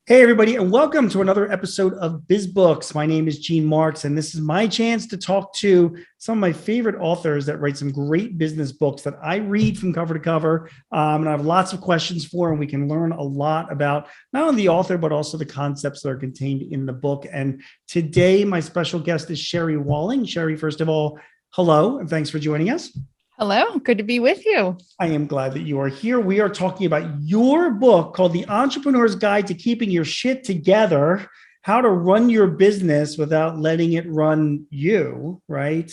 Hey, everybody, and welcome to another episode of BizBooks. My name is Gene Marks, and this is my chance to talk to some of my favorite authors that write some great business books that I read from cover to cover. And I have lots of questions for, and we can learn a lot about not only the author, but also the concepts that are contained in the book. And today, my special guest is Sherry Walling. Sherry, first of all, hello, and thanks for joining us. Hello, good to be with you. I am glad that you are here. We are talking about your book called The Entrepreneur's Guide to Keeping Your Shit Together, How to Run Your Business Without Letting It Run You, right?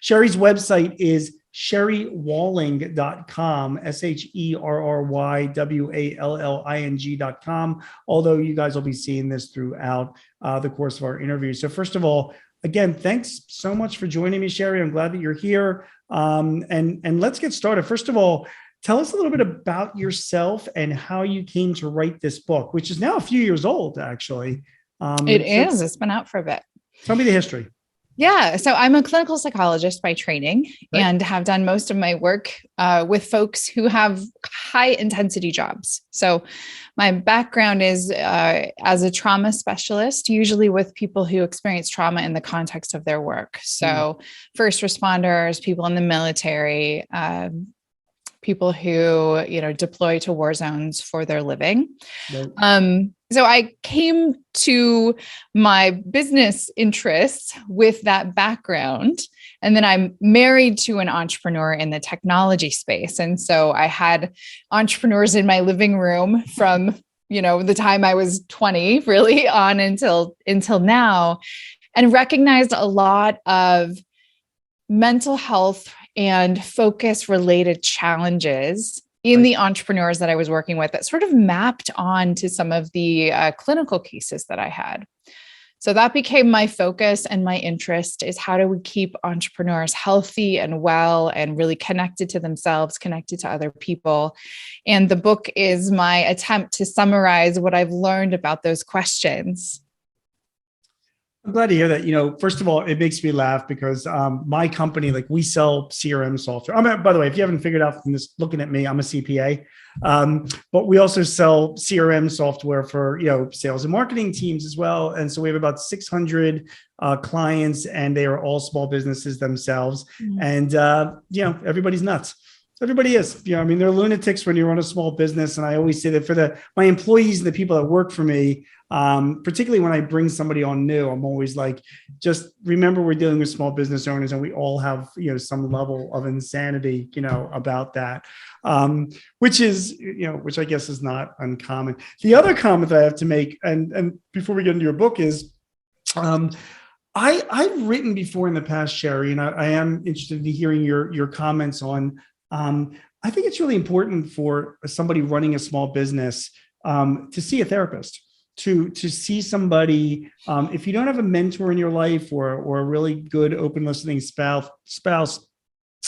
Sherry's website is sherrywalling.com, SHERRYWALLING.com, although you guys will be seeing this throughout the course of our interview. So first of all, again, thanks so much for joining me, Sherry. I'm glad that you're here. And let's get started. First of all, tell us a little bit about yourself and how you came to write this book, which is now a few years old, actually. It's been out for a bit. Tell me the history. Yeah. So I'm a clinical psychologist by training, right, and have done most of my work with folks who have high intensity jobs. So my background is as a trauma specialist, usually with people who experience trauma in the context of their work. So first responders, people in the military, people who, deploy to war zones for their living. Right. So I came to my business interests with that background. And then I'm married to an entrepreneur in the technology space. And so I had entrepreneurs in my living room from, the time I was 20 really on until now, and recognized a lot of mental health and focus related challenges in the entrepreneurs that I was working with that sort of mapped on to some of the clinical cases that I had. So that became my focus, and my interest is how do we keep entrepreneurs healthy and well and really connected to themselves, connected to other people. And the book is my attempt to summarize what I've learned about those questions. I'm glad to hear that. First of all, it makes me laugh because my company, we sell CRM software. By the way, if you haven't figured out from this looking at me, I'm a CPA, but we also sell CRM software for, sales and marketing teams as well. And so we have about 600 clients, and they are all small businesses themselves. Mm-hmm. And, everybody's nuts. Everybody is, they're lunatics when you run a small business. And I always say that for my employees and the people that work for me, particularly when I bring somebody on new, I'm always like, just remember we're dealing with small business owners, and we all have, some level of insanity, about that, which I guess is not uncommon. The other comment that I have to make, and before we get into your book, is, I've written before in the past, Sherry, and I am interested in hearing your comments on. I think it's really important for somebody running a small business to see a therapist, to see somebody. If you don't have a mentor in your life or a really good open listening spouse,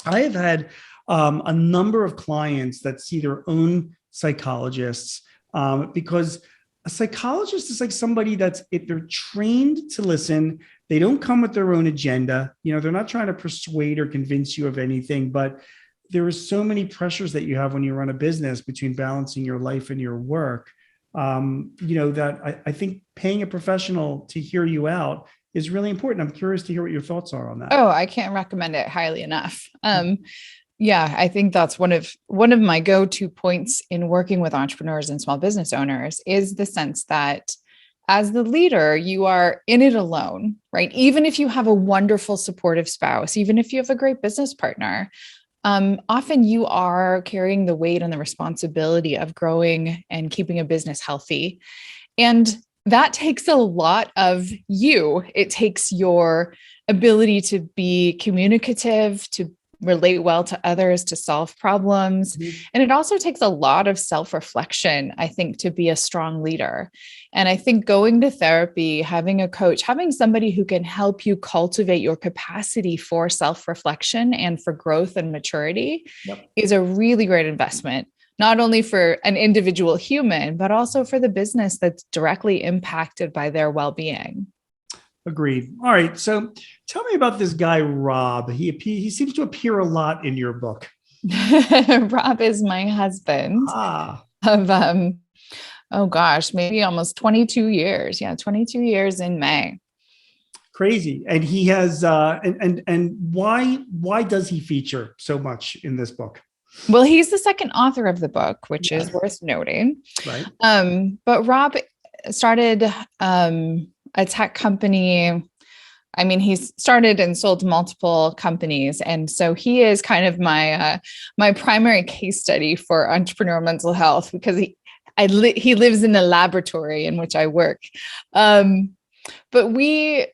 I have had a number of clients that see their own psychologists because a psychologist is like somebody if they're trained to listen. They don't come with their own agenda. They're not trying to persuade or convince you of anything, but there are so many pressures that you have when you run a business between balancing your life and your work, that I think paying a professional to hear you out is really important. I'm curious to hear what your thoughts are on that. Oh, I can't recommend it highly enough. I think that's one of my go-to points in working with entrepreneurs and small business owners is the sense that as the leader, you are in it alone, right? Even if you have a wonderful supportive spouse, even if you have a great business partner, often you are carrying the weight and the responsibility of growing and keeping a business healthy. And that takes a lot of you. It takes your ability to be communicative, to relate well to others, to solve problems. Mm-hmm. And it also takes a lot of self-reflection, I think, to be a strong leader. And I think going to therapy, having a coach, having somebody who can help you cultivate your capacity for self-reflection and for growth and maturity is a really great investment, not only for an individual human, but also for the business that's directly impacted by their well-being. Agreed. All right. So tell me about this guy, Rob. He seems to appear a lot in your book. Rob is my husband of oh gosh, maybe almost 22 years. Yeah, 22 years in May. Crazy. And he has, and why does he feature so much in this book? Well, he's the second author of the book, which Yes. is worth noting. Right. But Rob started a tech company. I mean, he's started and sold multiple companies. And so he is kind of my primary case study for entrepreneurial mental health, because he lives in the laboratory in which I work. But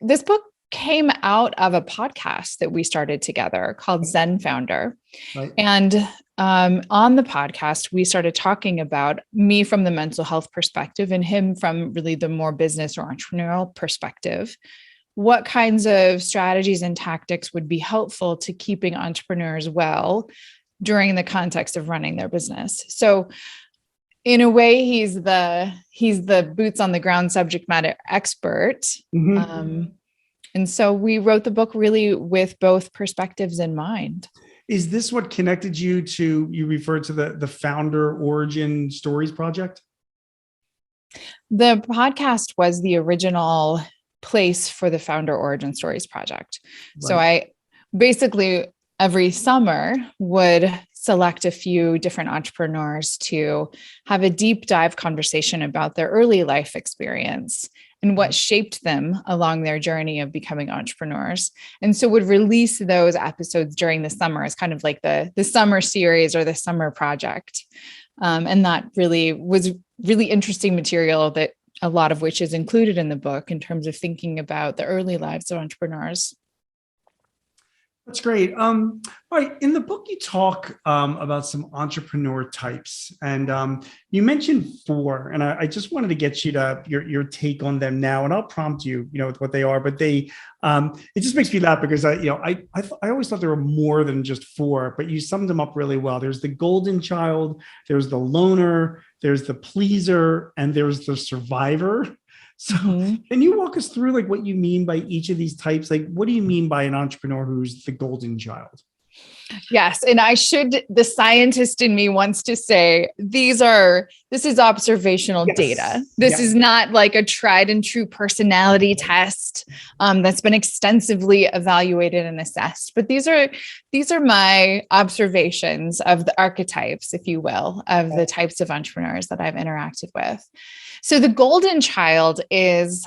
this book came out of a podcast that we started together called ZenFounder. Right. And on the podcast, we started talking about me from the mental health perspective and him from really the more business or entrepreneurial perspective. What kinds of strategies and tactics would be helpful to keeping entrepreneurs well during the context of running their business? So in a way, he's the boots on the ground subject matter expert. Mm-hmm. And so we wrote the book really with both perspectives in mind. Is this what connected you to, you referred to the Founder Origin Stories Project? The podcast was the original place for the Founder Origin Stories Project. Right. So I basically every summer would select a few different entrepreneurs to have a deep dive conversation about their early life experience and what shaped them along their journey of becoming entrepreneurs. And so would release those episodes during the summer as kind of like the summer series or the summer project. And that really was really interesting material, that a lot of which is included in the book in terms of thinking about the early lives of entrepreneurs. That's great. All right. In the book, you talk about some entrepreneur types, and you mentioned 4. And I just wanted to get you to your take on them now, and I'll prompt you, with what they are. But they, it just makes me laugh because I always thought there were more than just 4, but you summed them up really well. There's the golden child, there's the loner, there's the pleaser, and there's the survivor. So can you walk us through like what you mean by each of these types? Like, what do you mean by an entrepreneur who's the golden child? Yes. And the scientist in me wants to say, this is observational data. This is not like a tried and true personality test that's been extensively evaluated and assessed. But these are my observations of the archetypes, if you will, of the types of entrepreneurs that I've interacted with. So the golden child is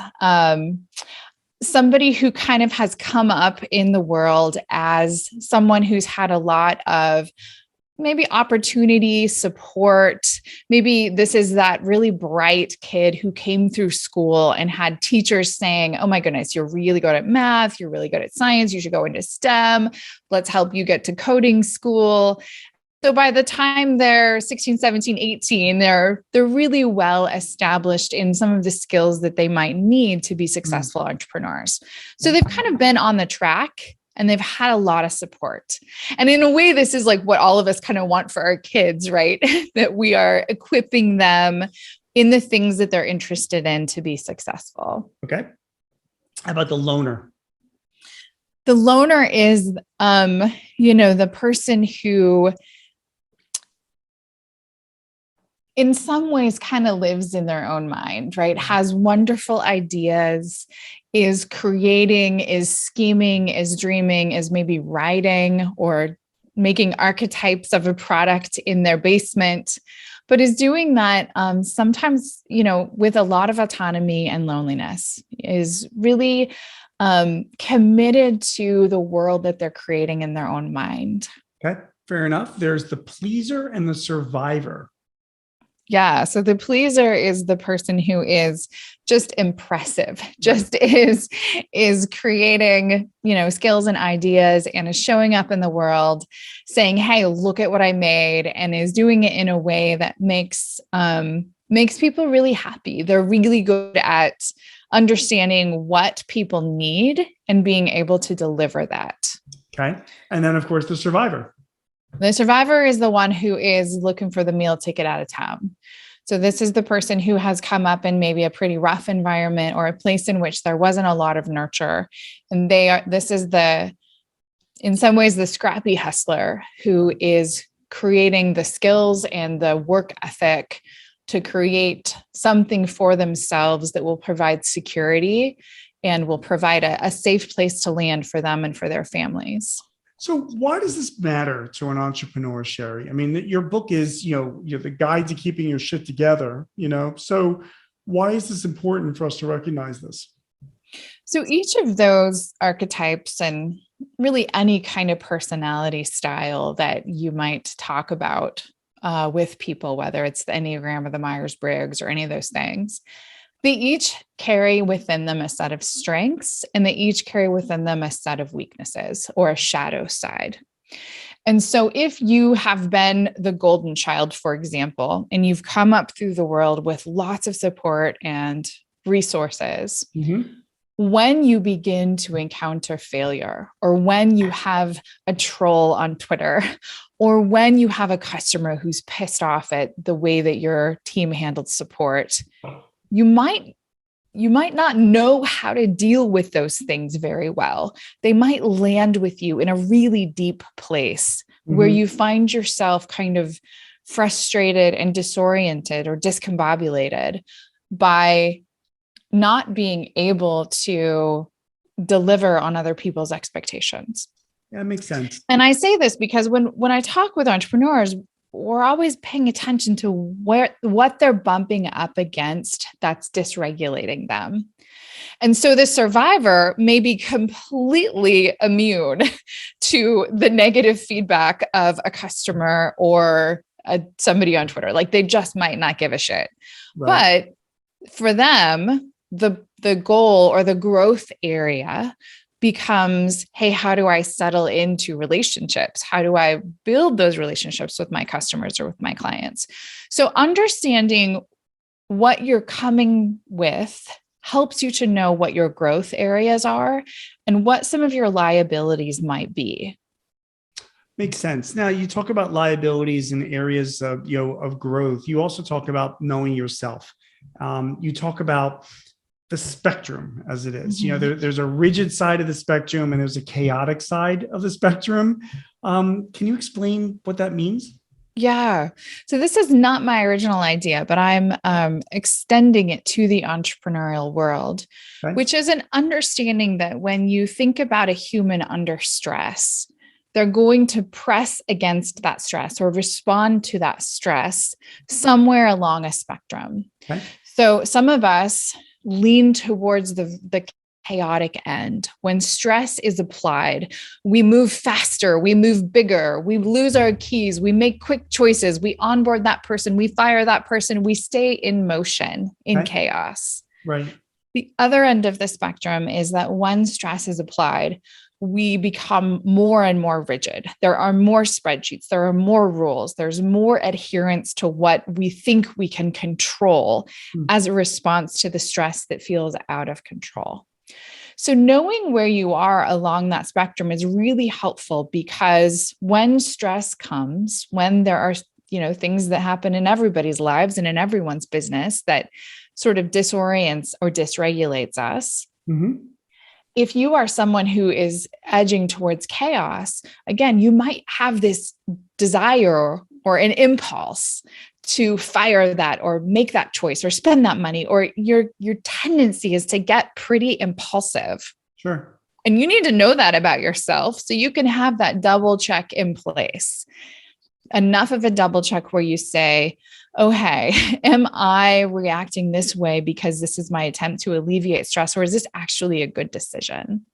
somebody who kind of has come up in the world as someone who's had a lot of maybe opportunity, support. Maybe this is that really bright kid who came through school and had teachers saying, oh my goodness, you're really good at math. You're really good at science. You should go into STEM. Let's help you get to coding school. So by the time they're 16, 17, 18, they're really well established in some of the skills that they might need to be successful entrepreneurs. So they've kind of been on the track and they've had a lot of support. And in a way, this is like what all of us kind of want for our kids, right? That we are equipping them in the things that they're interested in to be successful. Okay. How about the loner? The loner is, the person who in some ways kind of lives in their own mind, right? Has wonderful ideas, is creating, is scheming, is dreaming, is maybe writing or making archetypes of a product in their basement, but is doing that sometimes, with a lot of autonomy and loneliness, is really committed to the world that they're creating in their own mind. Okay, fair enough. There's the pleaser and the survivor. Yeah. So the pleaser is the person who is just impressive, just is creating, skills and ideas and is showing up in the world saying, hey, look at what I made, and is doing it in a way that makes people really happy. They're really good at understanding what people need and being able to deliver that. Okay. And then of course the survivor. The survivor is the one who is looking for the meal ticket out of town. So this is the person who has come up in maybe a pretty rough environment or a place in which there wasn't a lot of nurture. And this is in some ways, the scrappy hustler who is creating the skills and the work ethic to create something for themselves that will provide security and will provide a safe place to land for them and for their families. So why does this matter to an entrepreneur, Sherry? I mean, your book is, you're the guide to keeping your shit together, so why is this important for us to recognize this? So each of those archetypes and really any kind of personality style that you might talk about with people, whether it's the Enneagram or the Myers-Briggs or any of those things, they each carry within them a set of strengths, and they each carry within them a set of weaknesses or a shadow side. And so if you have been the golden child, for example, and you've come up through the world with lots of support and resources, when you begin to encounter failure, or when you have a troll on Twitter, or when you have a customer who's pissed off at the way that your team handled support, you might not know how to deal with those things very well. They might land with you in a really deep place where you find yourself kind of frustrated and disoriented or discombobulated by not being able to deliver on other people's expectations. Yeah, that makes sense. And I say this because when I talk with entrepreneurs, we're always paying attention to what they're bumping up against that's dysregulating them. And so the survivor may be completely immune to the negative feedback of a customer or somebody on Twitter. Like they just might not give a shit. Right. But for them, the goal or the growth area becomes, hey, how do I settle into relationships? How do I build those relationships with my customers or with my clients? So understanding what you're coming with helps you to know what your growth areas are and what some of your liabilities might be. Makes sense. Now you talk about liabilities in areas of, of growth. You also talk about knowing yourself. You talk about the spectrum as it is. There's a rigid side of the spectrum and there's a chaotic side of the spectrum. Can you explain what that means? Yeah. So this is not my original idea, but I'm extending it to the entrepreneurial world, okay, which is an understanding that when you think about a human under stress, they're going to press against that stress or respond to that stress somewhere along a spectrum. Okay. So some of us lean towards the chaotic end. When stress is applied, we move faster, we move bigger, we lose our keys, we make quick choices, we onboard that person, we fire that person, we stay in motion, in chaos. Right. The other end of the spectrum is that when stress is applied, we become more and more rigid. There are more spreadsheets, there are more rules, there's more adherence to what we think we can control as a response to the stress that feels out of control. So knowing where you are along that spectrum is really helpful, because when stress comes, when there are, things that happen in everybody's lives and in everyone's business that sort of disorients or dysregulates us, if you are someone who is edging towards chaos, again, you might have this desire or an impulse to fire that or make that choice or spend that money, or your tendency is to get pretty impulsive. Sure. And you need to know that about yourself so you can have that double check in place. Enough of a double check where you say, oh, hey, am I reacting this way because this is my attempt to alleviate stress, or is this actually a good decision?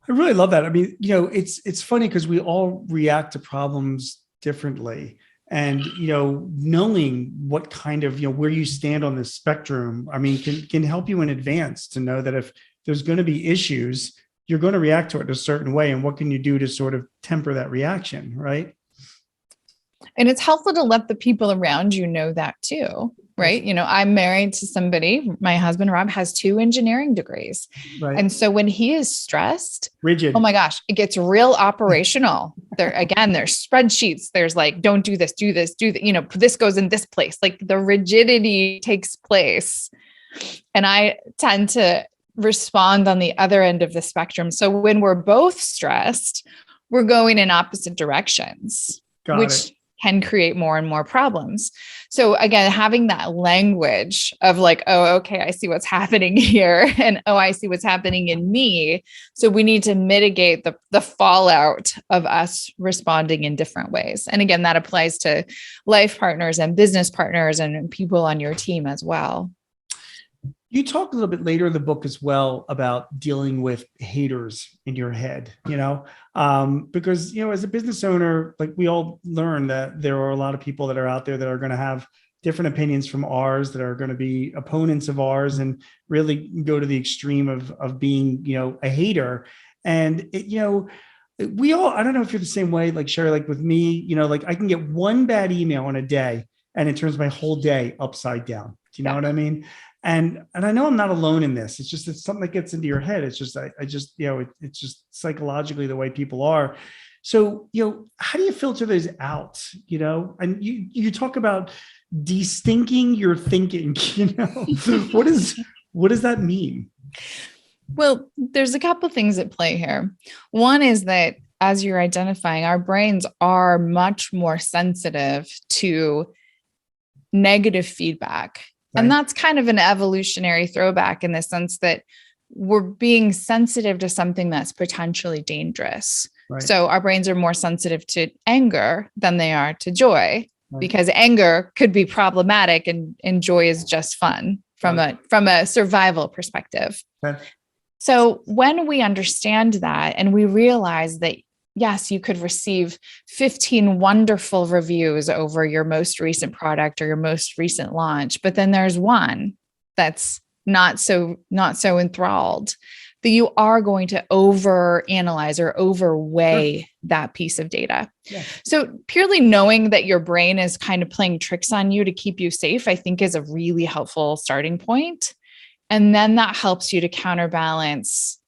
I really love that. I mean, it's funny because we all react to problems differently. And, knowing what kind of, where you stand on the spectrum, I mean, can help you in advance to know that if there's going to be issues, you're going to react to it a certain way. And what can you do to sort of temper that reaction, right? And it's helpful to let the people around you know that too, right? I'm married to somebody, my husband, Rob, has 2 engineering degrees. Right. And so when he is stressed, rigid, oh my gosh, it gets real operational. There's spreadsheets. There's like, don't do this, do this, do that, this goes in this place. Like the rigidity takes place. And I tend to respond on the other end of the spectrum. So when we're both stressed, we're going in opposite directions, which can create more and more problems. So again, having that language of like, oh, okay, I see what's happening here. And oh, I see what's happening in me. So we need to mitigate the fallout of us responding in different ways. And again, that applies to life partners and business partners and people on your team as well. You talk a little bit later in the book as well about dealing with haters in your head, because, as a business owner, like we all learn that there are a lot of people that are out there that are going to have different opinions from ours, that are going to be opponents of ours and really go to the extreme of being, a hater. And, we all, I don't know if you're the same way, like Sherry, like with me, like I can get one bad email in a day and it turns my whole day upside down. Do you know what I mean? And I know I'm not alone in this. It's something that gets into your head. It's just, it's just psychologically the way people are. So, how do you filter those out, and you talk about destinking your thinking, what does that mean? Well, there's a couple things at play here. One is that as you're identifying, our brains are much more sensitive to negative feedback. Right. And that's kind of an evolutionary throwback in the sense that we're being sensitive to something that's potentially dangerous. Right. So our brains are more sensitive to anger than they are to joy, right, because anger could be problematic and joy is just fun from a survival perspective. Right. So when we understand that and we realize that, yes, you could receive 15 wonderful reviews over your most recent product or your most recent launch, but then there's one that's not so enthralled, that you are going to overanalyze or overweigh that piece of data. Yeah. So purely knowing that your brain is kind of playing tricks on you to keep you safe, I think is a really helpful starting point. And then that helps you to counterbalance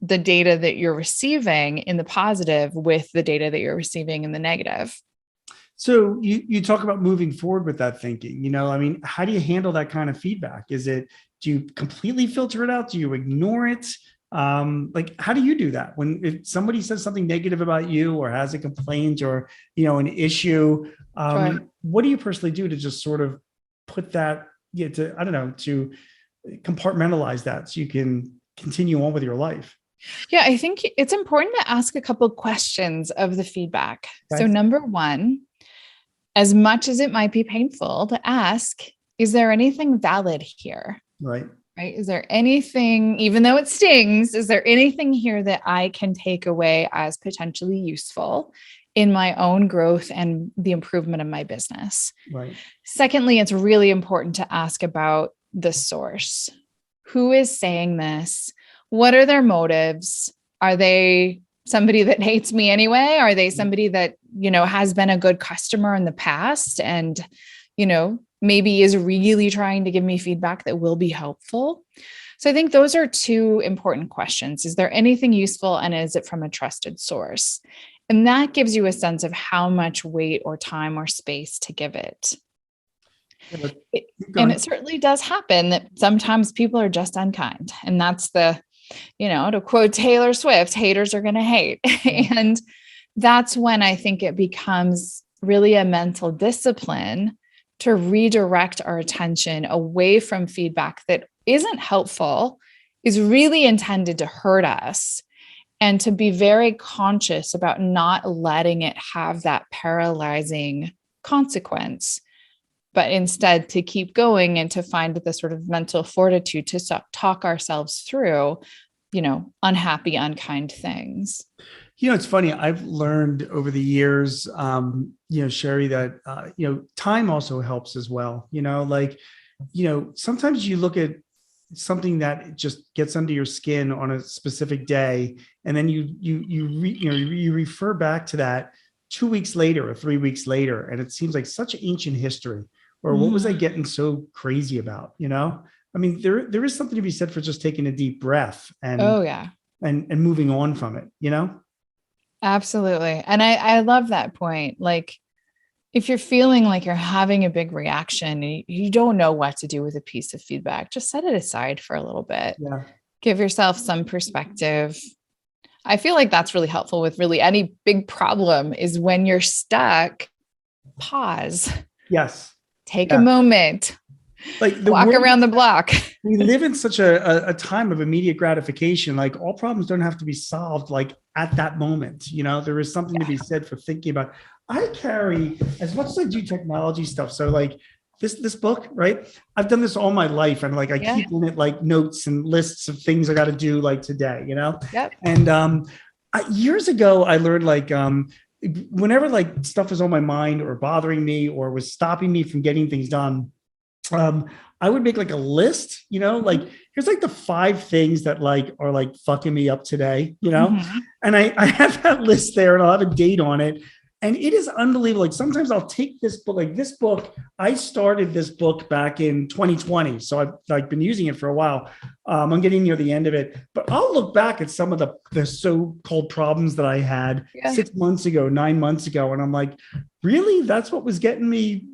the data that you're receiving in the positive with the data that you're receiving in the negative. So you talk about moving forward with that thinking, how do you handle that kind of feedback? Do you completely filter it out? Do you ignore it? How do you do that if somebody says something negative about you or has a complaint or, an issue? Sure. What do you personally do to just sort of put that, to compartmentalize that so you can continue on with your life? Yeah, I think it's important to ask a couple of questions of the feedback. Okay. So number one, as much as it might be painful to ask, is there anything valid here? Right. Is there anything, even though it stings, is there anything here that I can take away as potentially useful in my own growth and the improvement of my business? Right. Secondly, it's really important to ask about the source. Who is saying this? What are their motives? Are they somebody that hates me anyway? Are they somebody that, has been a good customer in the past and, maybe is really trying to give me feedback that will be helpful? So I think those are two important questions. Is there anything useful and is it from a trusted source? And that gives you a sense of how much weight or time or space to give it. And it certainly does happen that sometimes people are just unkind. And that's to quote Taylor Swift, haters are going to hate. And that's when I think it becomes really a mental discipline to redirect our attention away from feedback that isn't helpful, is really intended to hurt us, and to be very conscious about not letting it have that paralyzing consequence, but instead to keep going and to find the sort of mental fortitude to talk ourselves through, unhappy, unkind things. It's funny. I've learned over the years, Sherry, that, time also helps as well. Sometimes you look at something that just gets under your skin on a specific day, and then you refer back to that 2 weeks later or 3 weeks later, and it seems like such ancient history. Or what was I getting so crazy about? I mean, there is something to be said for just taking a deep breath and and moving on from it. Absolutely. And I love that point. Like, if you're feeling like you're having a big reaction, you don't know what to do with a piece of feedback, just set it aside for a little bit. Yeah. Give yourself some perspective. I feel like that's really helpful with really any big problem, is when you're stuck, pause, Yes. take a Yeah. moment, Like walk around the block. We live in such a time of immediate gratification. Like all problems don't have to be solved like at that moment. There is something to be said for thinking about. I carry, as much as I do technology stuff. So like this book, right? I've done this all my life. And like, I keep in it like notes and lists of things I got to do like today, Yep. And years ago, I learned like, whenever like stuff was on my mind or bothering me or was stopping me from getting things done, I would make like a list, like here's like the 5 things that like are like fucking me up today, and I have that list there and I'll have a date on it. And it is unbelievable. Like sometimes I'll take this book, like this book, I started this book back in 2020. So I've like been using it for a while. I'm getting near the end of it, but I'll look back at some of the so-called problems that I had 6 months ago, 9 months ago. And I'm like, really? That's what was getting me,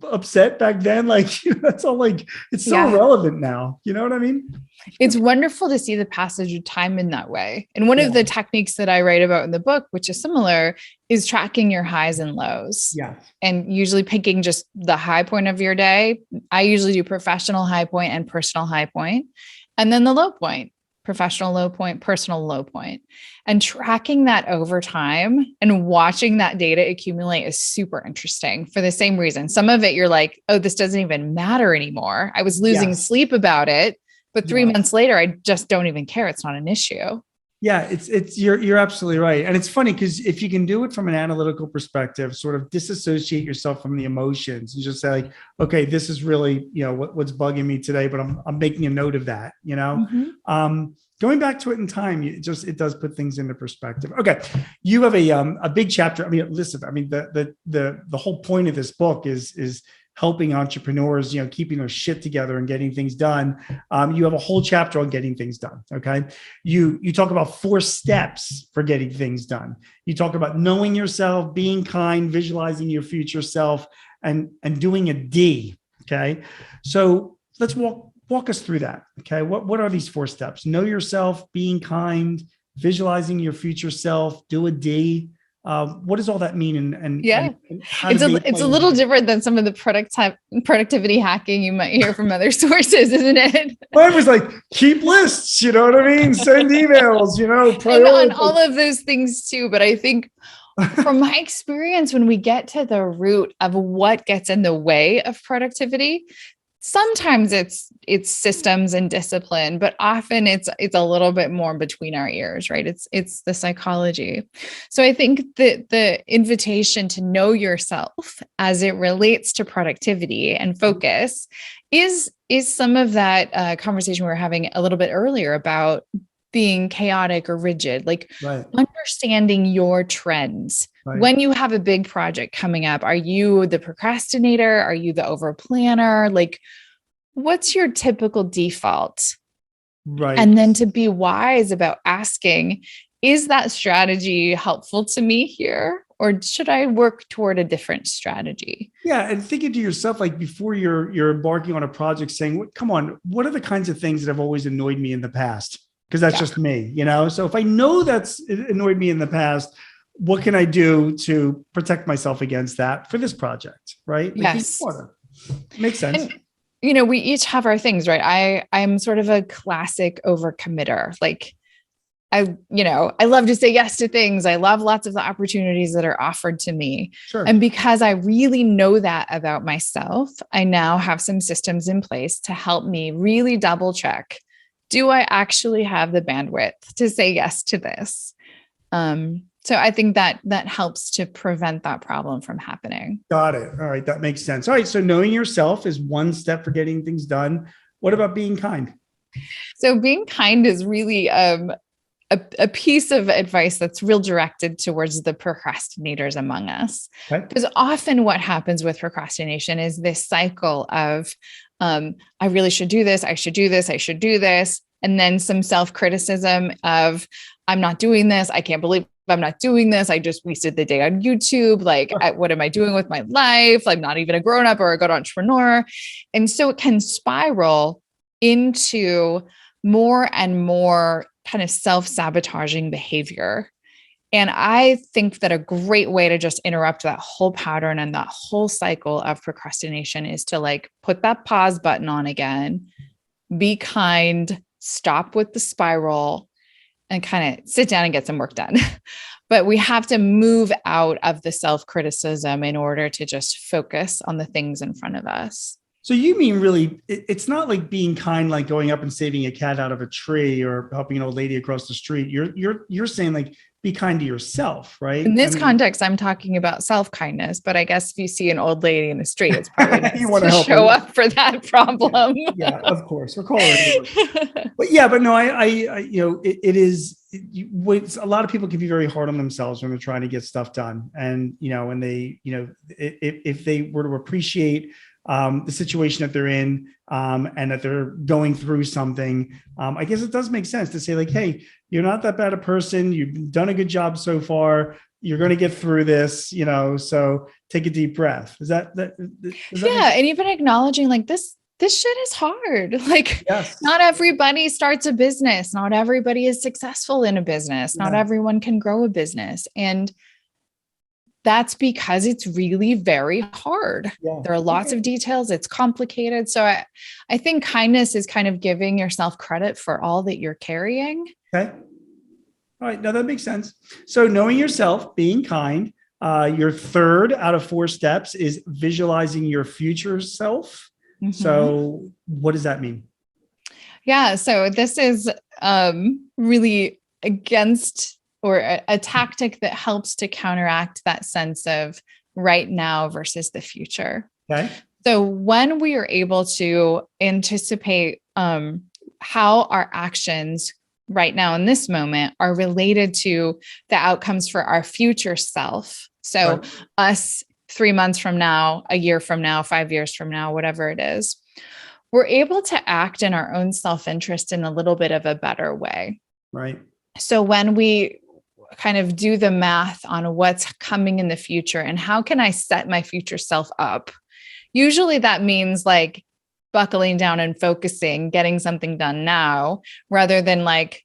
upset back then. Like, that's all like, it's so relevant now. You know what I mean? It's wonderful to see the passage of time in that way. And one of the techniques that I write about in the book, which is similar, is tracking your highs and lows. Yeah. And usually picking just the high point of your day. I usually do professional high point and personal high point. And then the low point, professional low point, personal low point. And tracking that over time and watching that data accumulate is super interesting for the same reason. Some of it you're like, oh, this doesn't even matter anymore. I was losing sleep about it. But 3 months later, I just don't even care. It's not an issue. Yeah, you're absolutely right. And it's funny because if you can do it from an analytical perspective, sort of disassociate yourself from the emotions and just say like, okay, this is really, what's bugging me today, but I'm making a note of that, going back to it in time, it does put things into perspective. Okay. You have a big chapter. I mean, listen, the whole point of this book is helping entrepreneurs, keeping their shit together and getting things done. You have a whole chapter on getting things done. Okay. You talk about 4 steps for getting things done. You talk about knowing yourself, being kind, visualizing your future self, and doing a D. Okay. So let's walk us through that. Okay. What are these 4 steps? Know yourself, being kind, visualizing your future self, do a D. What does all that mean? And it's a little different than some of the productivity hacking you might hear from other sources, isn't it? Mine was like, keep lists, you know what I mean? Send emails, and all of those things too. But I think from my experience, when we get to the root of what gets in the way of productivity, sometimes it's systems and discipline, but often it's a little bit more between our ears, right? It's the psychology. So I think that the invitation to know yourself as it relates to productivity and focus is some of that conversation we were having a little bit earlier about being chaotic or rigid, like understanding your trends. Right. When you have a big project coming up, are you the procrastinator? Are you the over planner? Like, what's your typical default? Right. And then to be wise about asking, is that strategy helpful to me here? Or should I work toward a different strategy? Yeah. And thinking to yourself, like before you're embarking on a project saying, come on, what are the kinds of things that have always annoyed me in the past? Because that's just me, So if I know that's annoyed me in the past, what can I do to protect myself against that for this project? Right. Yes. Makes sense. And, we each have our things, right? I'm sort of a classic overcommitter. Like I love to say yes to things. I love lots of the opportunities that are offered to me. Sure. And because I really know that about myself, I now have some systems in place to help me really double check. Do I actually have the bandwidth to say yes to this? So I think that helps to prevent that problem from happening. Got it. All right. That makes sense. All right. So knowing yourself is one step for getting things done. What about being kind? So being kind is really a piece of advice that's real directed towards the procrastinators among us. Okay. Because often what happens with procrastination is this cycle of, I really should do this. I should do this. I should do this. And then some self-criticism of, I'm not doing this. I can't believe I'm not doing this. I just wasted the day on YouTube. Like, what am I doing with my life? I'm not even a grown-up or a good entrepreneur. And so it can spiral into more and more kind of self-sabotaging behavior. And I think that a great way to just interrupt that whole pattern and that whole cycle of procrastination is to like put that pause button on again, be kind, stop with the spiral, and kind of sit down and get some work done. But we have to move out of the self-criticism in order to just focus on the things in front of us. So you mean really, it's not like being kind, like going up and saving a cat out of a tree or helping an old lady across the street. You're saying like, be kind to yourself, right? In this context, I'm talking about self-kindness, but I guess if you see an old lady in the street, it's probably nice you want to help show her. up for that problem. Yeah, of course. We're calling it. But yeah, but no, I it is, a lot of people can be very hard on themselves when they're trying to get stuff done. And, when they, if they were to appreciate the situation that they're in, and that they're going through something, I guess it does make sense to say like, hey, you're not that bad a person. You've done a good job so far. You're going to get through this, so take a deep breath. Is that yeah. And even acknowledging like this shit is hard. Like yes. Not everybody starts a business. Not everybody is successful in a business. Not everyone can grow a business. And that's because it's really very hard. Yeah. There are lots of details. It's complicated. So I think kindness is kind of giving yourself credit for all that you're carrying. Okay. All right. Now that makes sense. So knowing yourself, being kind, your third out of 4 steps is visualizing your future self. Mm-hmm. So what does that mean? Yeah. So this is really against or a tactic that helps to counteract that sense of right now versus the future. Okay. So when we are able to anticipate how our actions right now in this moment are related to the outcomes for our future self. So us 3 months from now, a year from now, 5 years from now, whatever it is, we're able to act in our own self-interest in a little bit of a better way. Right. So when we kind of do the math on what's coming in the future and how can I set my future self up? Usually that means like buckling down and focusing, getting something done now, rather than like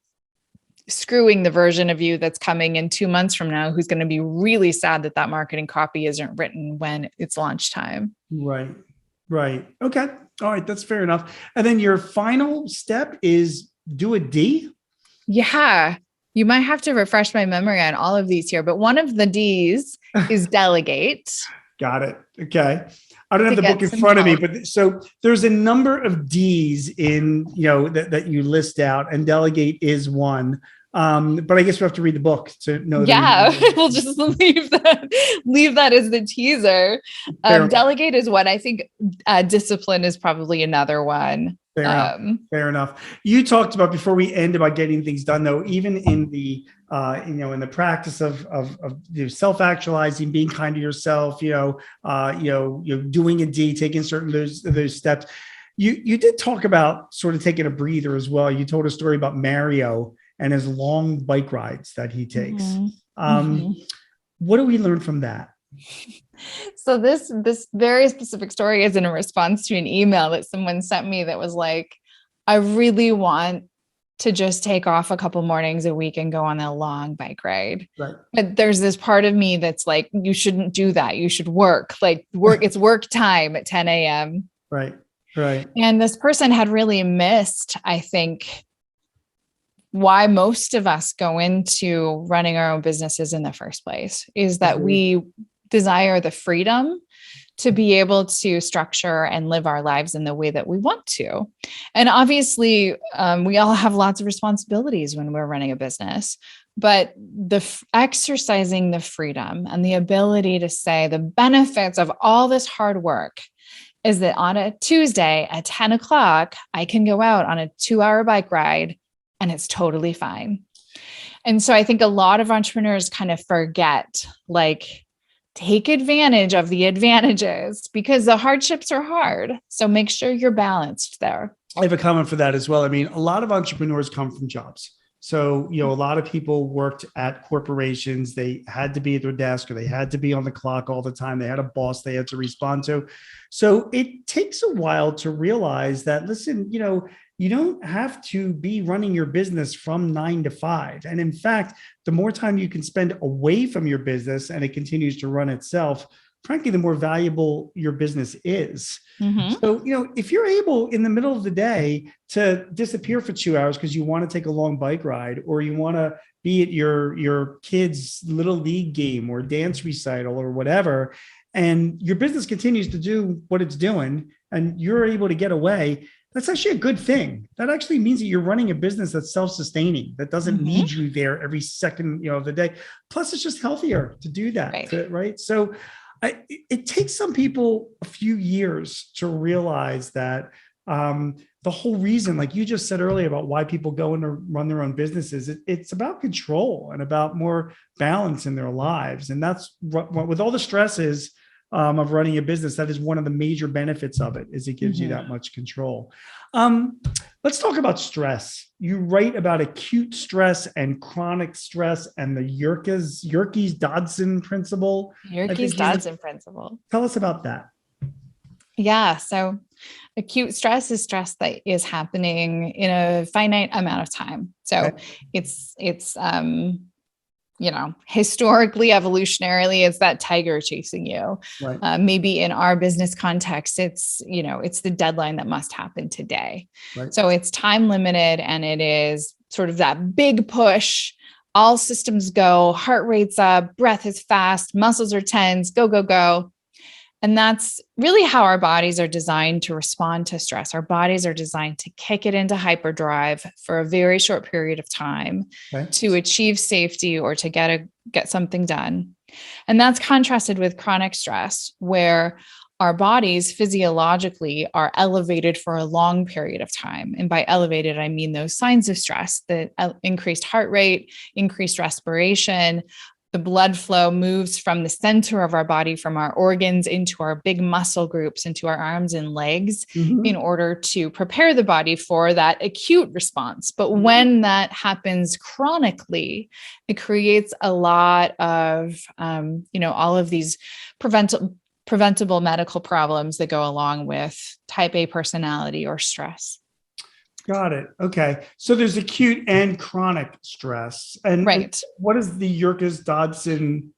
screwing the version of you that's coming in 2 months from now, who's going to be really sad that marketing copy isn't written when it's launch time. Right. Right. Okay. All right. That's fair enough. And then your final step is do a D. Yeah. You might have to refresh my memory on all of these here, but one of the D's is delegate. Got it. Okay. I don't have the book in front of me, but so there's a number of D's in, that you list out, and delegate is one. But I guess we have to read the book to know. Yeah, we'll just leave that as the teaser. Delegate is one. I think discipline is probably another one. Fair enough. You talked about before we end about getting things done, though, even in the in the practice of self-actualizing, being kind to yourself, doing a D, taking certain those steps. You did talk about sort of taking a breather as well. You told a story about Mario and his long bike rides that he takes. Mm-hmm. What do we learn from that? So this very specific story is in a response to an email that someone sent me that was like, I really want to just take off a couple mornings a week and go on a long bike ride. Right. But there's this part of me that's like, you shouldn't do that. You should work. It's work time at 10 a.m. Right. Right. And this person had really missed, I think, why most of us go into running our own businesses in the first place, is that we desire the freedom to be able to structure and live our lives in the way that we want to. And obviously, we all have lots of responsibilities when we're running a business, but exercising the freedom and the ability to say the benefits of all this hard work is that on a Tuesday at 10 o'clock, I can go out on a 2-hour bike ride and it's totally fine. And so I think a lot of entrepreneurs kind of forget, take advantage of the advantages, because the hardships are hard. So make sure you're balanced there. I have a comment for that as well. I mean, a lot of entrepreneurs come from jobs. So, a lot of people worked at corporations. They had to be at their desk or they had to be on the clock all the time. They had a boss they had to respond to. So it takes a while to realize that, listen, you don't have to be running your business from 9 to 5. And in fact, the more time you can spend away from your business and it continues to run itself, frankly, the more valuable your business is. Mm-hmm. So, if you're able in the middle of the day to disappear for 2 hours because you want to take a long bike ride, or you want to be at your kid's little league game or dance recital or whatever, and your business continues to do what it's doing and you're able to get away, that's actually a good thing. That actually means that you're running a business that's self-sustaining, that doesn't need you there every second, of the day. Plus, it's just healthier to do that, right? So it takes some people a few years to realize that the whole reason, like you just said earlier, about why people go and run their own businesses, it's about control and about more balance in their lives. And that's with all the stresses of running a business, that is one of the major benefits of it, is it gives you that much control. Let's talk about stress. You write about acute stress and chronic stress and the Yurky's Dodson principle. Yurky's Dodson principle. Tell us about that. Yeah. So acute stress is stress that is happening in a finite amount of time. So it's historically, evolutionarily, it's that tiger chasing you. Right. Maybe in our business context, it's the deadline that must happen today. Right. So it's time limited, and it is sort of that big push. All systems go, heart rate's up, breath is fast, muscles are tense, go, go, go. And that's really how our bodies are designed to respond to stress. Our bodies are designed to kick it into hyperdrive for a very short period of time to achieve safety or to get something done. And that's contrasted with chronic stress, where our bodies physiologically are elevated for a long period of time. And by elevated, I mean those signs of stress, the increased heart rate, increased respiration. The blood flow moves from the center of our body, from our organs into our big muscle groups, into our arms and legs, in order to prepare the body for that acute response. But when that happens chronically, it creates a lot of, all of these preventable medical problems that go along with type A personality or stress. Got it. Okay. So there's acute and chronic stress. And what does the Yurkas Dodson,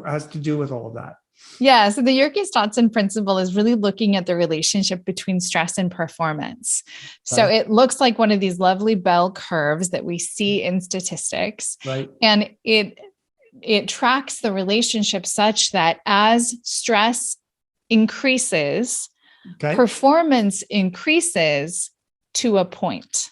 has to do with all of that? Yeah. So the Yurkas Dodson principle is really looking at the relationship between stress and performance. So it looks like one of these lovely bell curves that we see in statistics. Right. And it tracks the relationship such that as stress increases, performance increases to a point.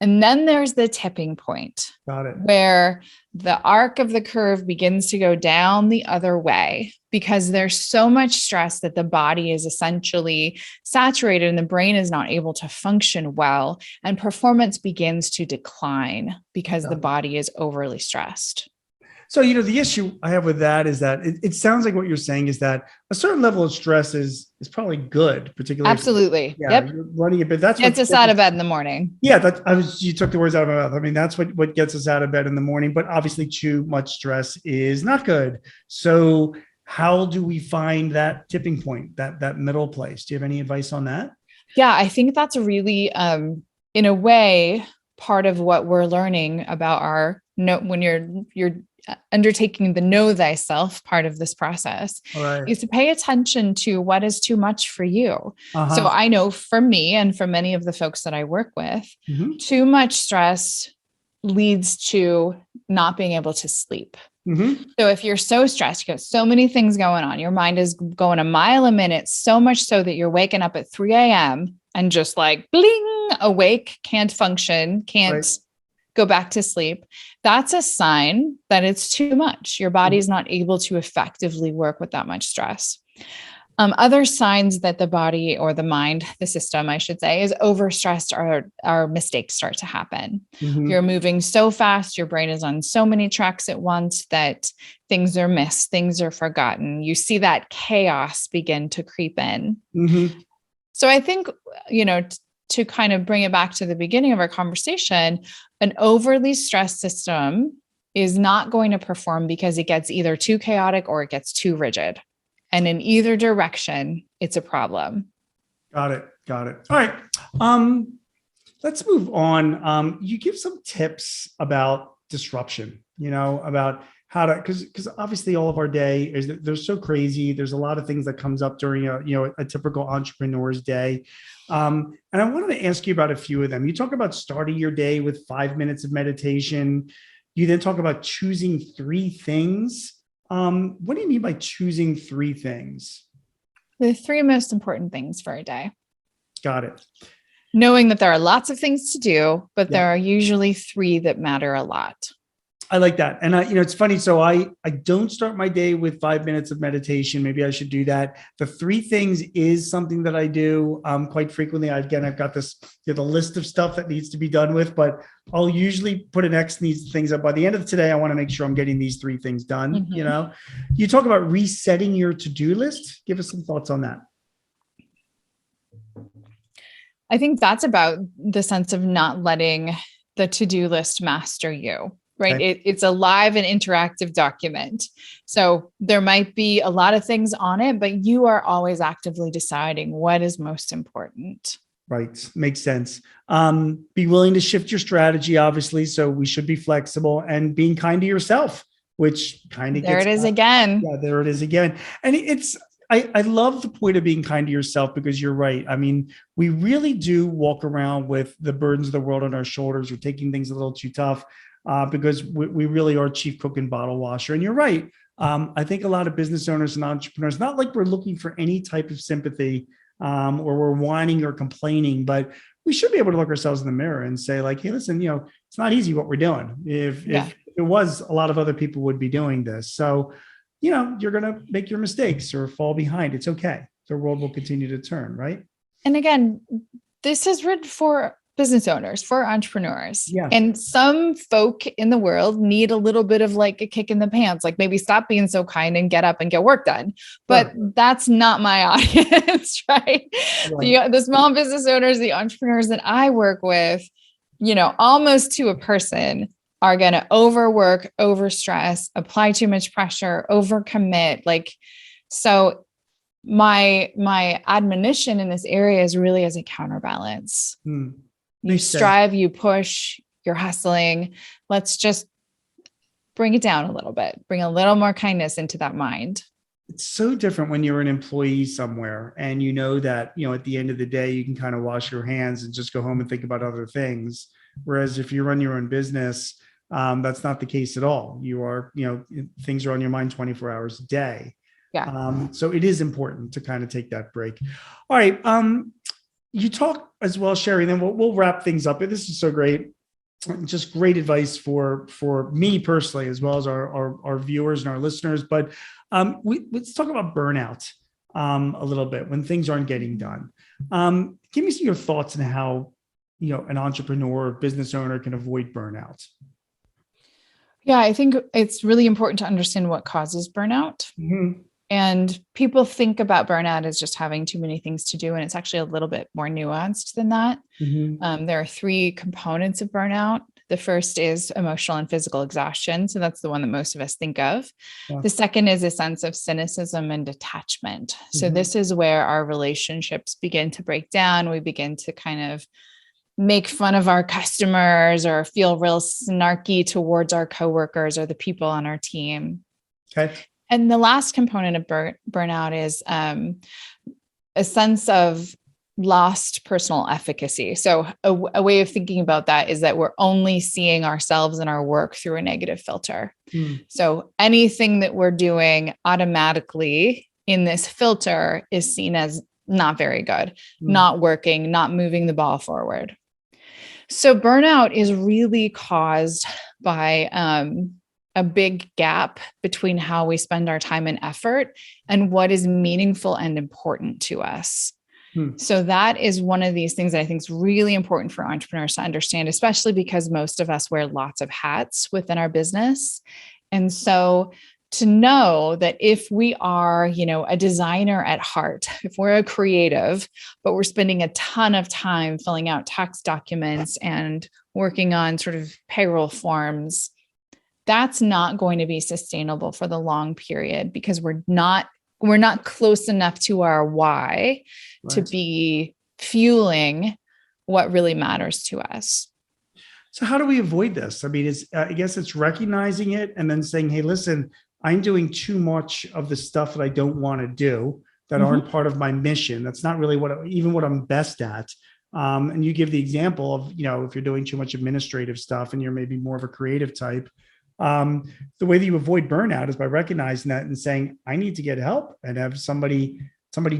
And then there's the tipping point. Got it. Where the arc of the curve begins to go down the other way, because there's so much stress that the body is essentially saturated and the brain is not able to function well, and performance begins to decline because the body is overly stressed. So, the issue I have with that is that it sounds like what you're saying is that a certain level of stress is probably good, particularly. Absolutely. You're running a bit. That's what gets us out of bed in the morning. Yeah. You took the words out of my mouth. I mean, that's what gets us out of bed in the morning, but obviously too much stress is not good. So how do we find that tipping point, that middle place? Do you have any advice on that? Yeah, I think that's really, in a way, part of what we're learning about when you're undertaking the know thyself part of this process is to pay attention to what is too much for you. So I know for me and for many of the folks that I work with, too much stress leads to not being able to sleep. So if you're so stressed, you got so many things going on, your mind is going a mile a minute, so much so that you're waking up at 3 a.m. and just like bling, awake, can't function, can't go back to sleep. That's a sign that it's too much. Your body is not able to effectively work with that much stress. Other signs that the body or the mind, the system, I should say, is overstressed are mistakes start to happen. You're moving so fast, your brain is on so many tracks at once that things are missed, things are forgotten. You see that chaos begin to creep in. So I think, to kind of bring it back to the beginning of our conversation, an overly stressed system is not going to perform because it gets either too chaotic or it gets too rigid. And in either direction, it's a problem. Got it. Got it. All right. Let's move on. You give some tips about disruption, about how to, because obviously all of our day is they're so crazy. There's a lot of things that comes up during a typical entrepreneur's day. And I wanted to ask you about a few of them. You talk about starting your day with 5 minutes of meditation. You then talk about choosing 3 things. What do you mean by choosing 3 things? The 3 most important things for a day. Got it. Knowing that there are lots of things to do, but there are usually 3 that matter a lot. I like that. And it's funny. So I don't start my day with 5 minutes of meditation. Maybe I should do that. The 3 things is something that I do quite frequently. I've got this, the list of stuff that needs to be done with, but I'll usually put an X these things up. By the end of today, I want to make sure I'm getting these 3 things done. Mm-hmm. You talk about resetting your to-do list. Give us some thoughts on that. I think that's about the sense of not letting the to-do list master you. Right. Okay. It's a live and interactive document. So there might be a lot of things on it, but you are always actively deciding what is most important. Right. Makes sense. Be willing to shift your strategy, obviously. So we should be flexible and being kind to yourself, which kind of there it is again. Yeah, there it is again. And I love the point of being kind to yourself because you're right. I mean, we really do walk around with the burdens of the world on our shoulders. We're taking things a little too tough. Because we really are chief cook and bottle washer. And you're right. I think a lot of business owners and entrepreneurs, not like we're looking for any type of sympathy or we're whining or complaining, but we should be able to look ourselves in the mirror and say like, hey, listen, it's not easy what we're doing. If it was, a lot of other people would be doing this. So, you're going to make your mistakes or fall behind. It's okay. The world will continue to turn, right? And again, this is written for business owners, for entrepreneurs. Yeah. And some folk in the world need a little bit of like a kick in the pants, like maybe stop being so kind and get up and get work done. But that's not my audience, right? The small business owners, the entrepreneurs that I work with, almost to a person are going to overwork, overstress, apply too much pressure, overcommit. So my admonition in this area is really as a counterbalance. You strive, you push, you're hustling. Let's just bring it down a little bit, bring a little more kindness into that mind. It's so different when you're an employee somewhere and that, at the end of the day, you can kind of wash your hands and just go home and think about other things. Whereas if you run your own business, that's not the case at all. You are, things are on your mind 24 hours a day. Yeah. So it is important to kind of take that break. All right. You talk as well, Sherry, then we'll wrap things up. This is so great. Just great advice for me personally, as well as our viewers and our listeners. But let's talk about burnout a little bit when things aren't getting done. Give me some of your thoughts on how, an entrepreneur or business owner can avoid burnout. Yeah, I think it's really important to understand what causes burnout. Mm-hmm. And people think about burnout as just having too many things to do. And it's actually a little bit more nuanced than that. Mm-hmm. There are 3 components of burnout. The first is emotional and physical exhaustion. So that's the one that most of us think of. Yeah. The second is a sense of cynicism and detachment. So this is where our relationships begin to break down. We begin to kind of make fun of our customers or feel real snarky towards our coworkers or the people on our team. Okay. And the last component of burnout is a sense of lost personal efficacy. So a way of thinking about that is that we're only seeing ourselves and our work through a negative filter. So anything that we're doing automatically in this filter is seen as not very good, not working, not moving the ball forward. So burnout is really caused by a big gap between how we spend our time and effort and what is meaningful and important to us. So that is one of these things that I think is really important for entrepreneurs to understand, especially because most of us wear lots of hats within our business. And so to know that if we are, a designer at heart, if we're a creative, but we're spending a ton of time filling out tax documents and working on sort of payroll forms, that's not going to be sustainable for the long period, because we're not close enough to our why to be fueling what really matters to us. So how do we avoid this? I mean, I guess it's recognizing it and then saying, hey, listen, I'm doing too much of the stuff that I don't want to do, that aren't part of my mission. That's not really what I'm best at. And you give the example of, if you're doing too much administrative stuff and you're maybe more of a creative type, the way that you avoid burnout is by recognizing that and saying, I need to get help and have somebody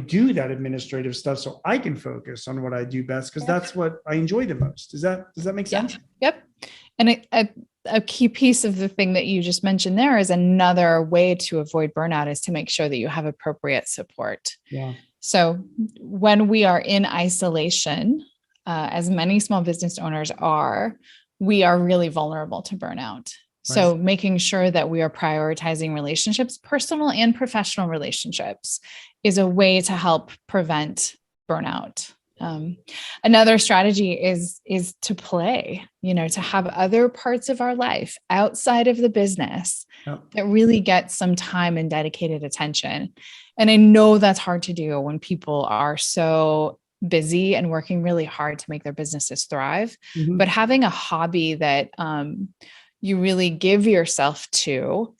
do that administrative stuff so I can focus on what I do best, because that's what I enjoy the most. Does that make sense? Yep. And a key piece of the thing that you just mentioned there is another way to avoid burnout is to make sure that you have appropriate support. Yeah. So when we are in isolation, as many small business owners are, we are really vulnerable to burnout. So making sure that we are prioritizing relationships, personal and professional relationships, is a way to help prevent burnout. Another strategy is to play, to have other parts of our life outside of the business that really get some time and dedicated attention. And I know that's hard to do when people are so busy and working really hard to make their businesses thrive. But having a hobby that you really give yourself to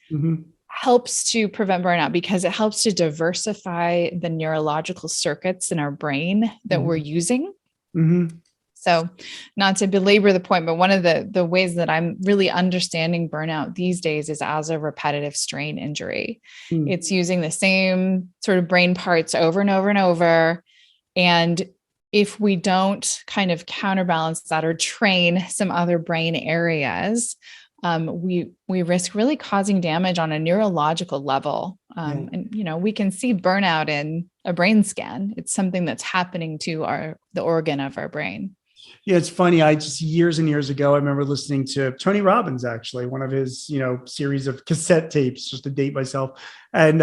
helps to prevent burnout, because it helps to diversify the neurological circuits in our brain that we're using. So not to belabor the point, but one of the ways that I'm really understanding burnout these days is as a repetitive strain injury. It's using the same sort of brain parts over and over and over. And if we don't kind of counterbalance that or train some other brain areas, we risk really causing damage on a neurological level. And, we can see burnout in a brain scan. It's something that's happening to the organ of our brain. Yeah, it's funny. I just years and years ago, I remember listening to Tony Robbins, actually, one of his, series of cassette tapes, just to date myself. And,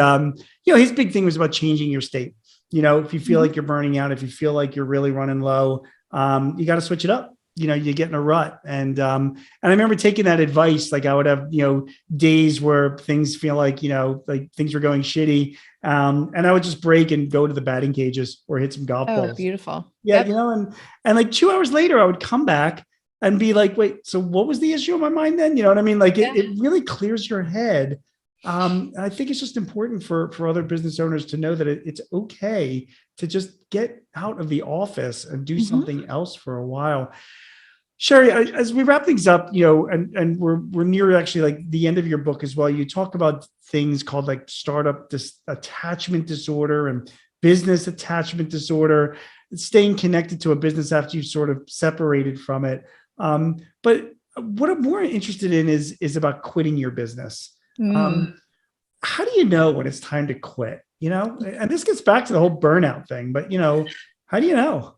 his big thing was about changing your state. If you feel like you're burning out, if you feel like you're really running low, you got to switch it up. You get in a rut. And I remember taking that advice. Like I would have, days where things feel like things were going shitty. And I would just break and go to the batting cages or hit some golf balls. Oh, beautiful. Yeah. Yep. And like 2 hours later, I would come back and be like, wait, so what was the issue in my mind then? You know what I mean? Like it really clears your head. I think it's just important for other business owners to know that it's okay to just get out of the office and do something else for a while. Sherry, as we wrap things up, and we're near actually like the end of your book as well, you talk about things called like startup attachment disorder and business attachment disorder, staying connected to a business after you've sort of separated from it. But what I'm more interested in is about quitting your business. How do you know when it's time to quit? And this gets back to the whole burnout thing, but how do you know?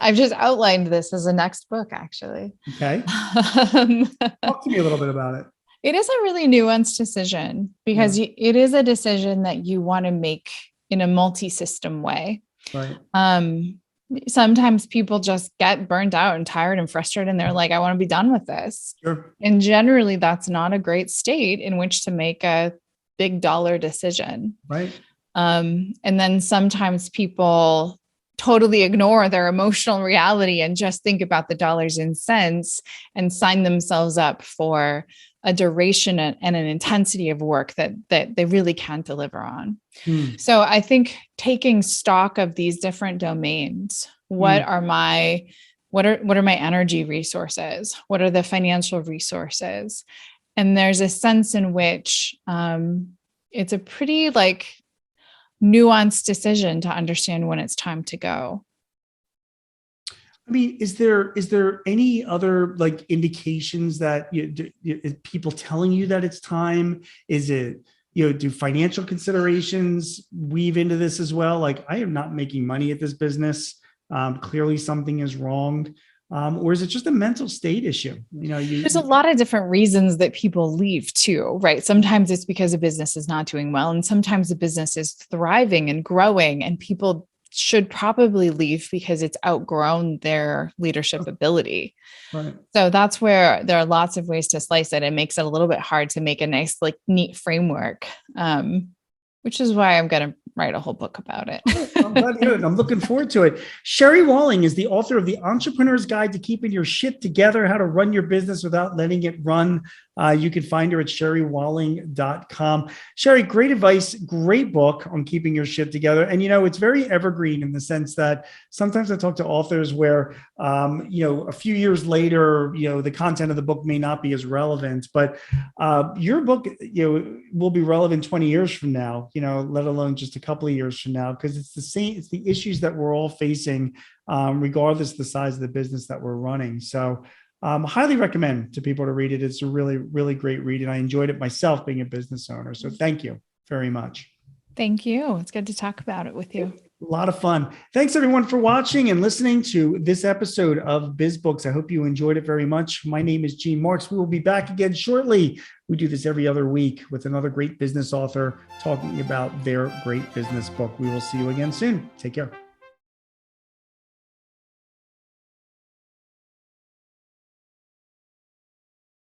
I've just outlined this as a next book, actually. Okay. Talk to me a little bit about it. It is a really nuanced decision, because it is a decision that you want to make in a multi-system way. Right. Sometimes people just get burnt out and tired and frustrated, and they're like, I want to be done with this. Sure. And generally that's not a great state in which to make a big dollar decision. Right. And then sometimes people totally ignore their emotional reality and just think about the dollars and cents and sign themselves up for a duration and an intensity of work that they really can't deliver on. So I think taking stock of these different domains, what are my energy resources? What are the financial resources? And there's a sense in which it's a pretty nuanced decision to understand when it's time to go. I mean, is there any other indications that people telling you that it's time? Is it, do financial considerations weave into this as well? Like, I am not making money at this business. Clearly something is wrong. or is it just a mental state issue? There's a lot of different reasons that people leave too, right? Sometimes it's because a business is not doing well, and sometimes the business is thriving and growing, and people should probably leave because it's outgrown their leadership ability. Right. So that's where there are lots of ways to slice it. It makes it a little bit hard to make a nice, neat framework, which is why I'm going to write a whole book about it. I'm glad to hear it. I'm looking forward to it. Sherry Walling is the author of The Entrepreneur's Guide to Keeping Your Shit Together, How to Run Your Business Without Letting It Run. You can find her at sherrywalling.com. Sherry, great advice, great book on keeping your shit together. And, it's very evergreen in the sense that sometimes I talk to authors where, a few years later, the content of the book may not be as relevant, but your book, will be relevant 20 years from now, let alone just a couple of years from now, because it's the same, it's the issues that we're all facing, regardless of the size of the business that we're running. So highly recommend to people to read it. It's a really, really great read. And I enjoyed it myself being a business owner. So thank you very much. Thank you. It's good to talk about it with you. A lot of fun. Thanks everyone for watching and listening to this episode of BizBooks. I hope you enjoyed it very much. My name is Gene Marks. We will be back again shortly. We do this every other week with another great business author talking about their great business book. We will see you again soon. Take care.